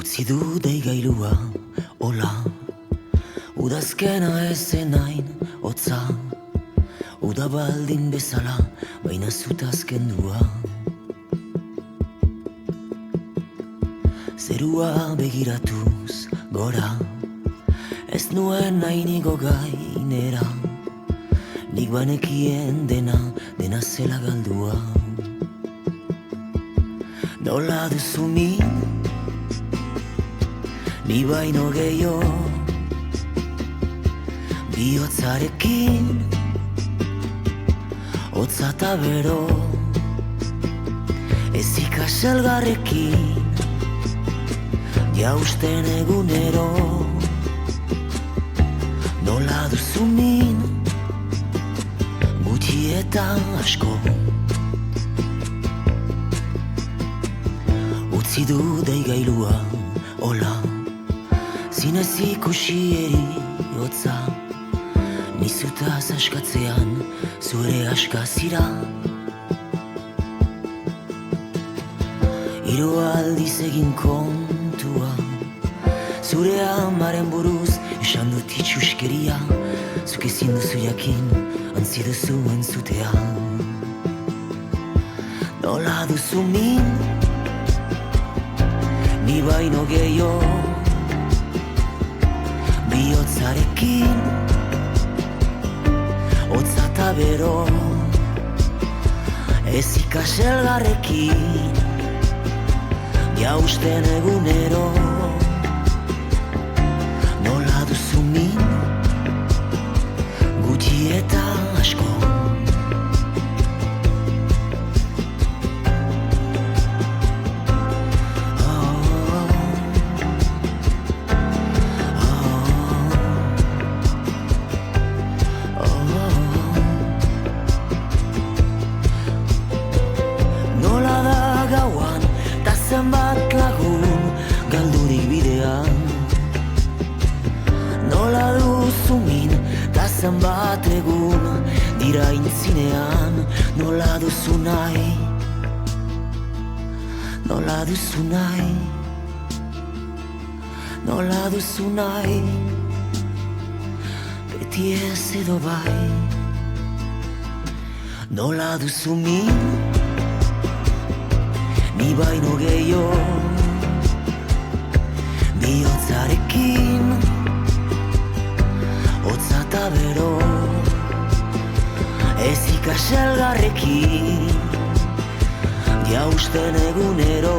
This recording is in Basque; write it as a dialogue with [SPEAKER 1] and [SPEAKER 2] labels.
[SPEAKER 1] Utzi du deigailua, hola, udazkena ezen hain, hotza, uda baldin bezala, baina zutazken dua. Zerua begiratuz gora, ez nuen nainiko gainera, nik banekien dena zela galdua. Nola duzu min, ni baino gehiago, bihotzarekin, hotza eta bero, ez ikaselgarrekin, jausten egunero. Nola duzu min, gutxi eta asko, utzi du deigailua, hola, zinez ikusi hotza, nizutaz askatzean, zure askazira. Hiru aldiz egin kontua, zure amaren buruz esan dut itxuskeria, zuk ezin duzu jakin, antzi duzu entzutea. Nola duzu min, ni baino gehiago, bihotzarekin, hotza eta bero, ez ikaselgarrekin, jausten egunero. Nola duzu min, gutxi eta asko, zenbat lagun galdurik bidean. Nola duzu min, ta zenbat egun dira intzinean. Nola duzu nahi, nola duzu nahi, nola duzu nahi, beti ez edo bai. Nola duzu min, ni baino gehiago, bihotzarekin, hotza eta bero, ez ikaselgarrekin, jausten egunero.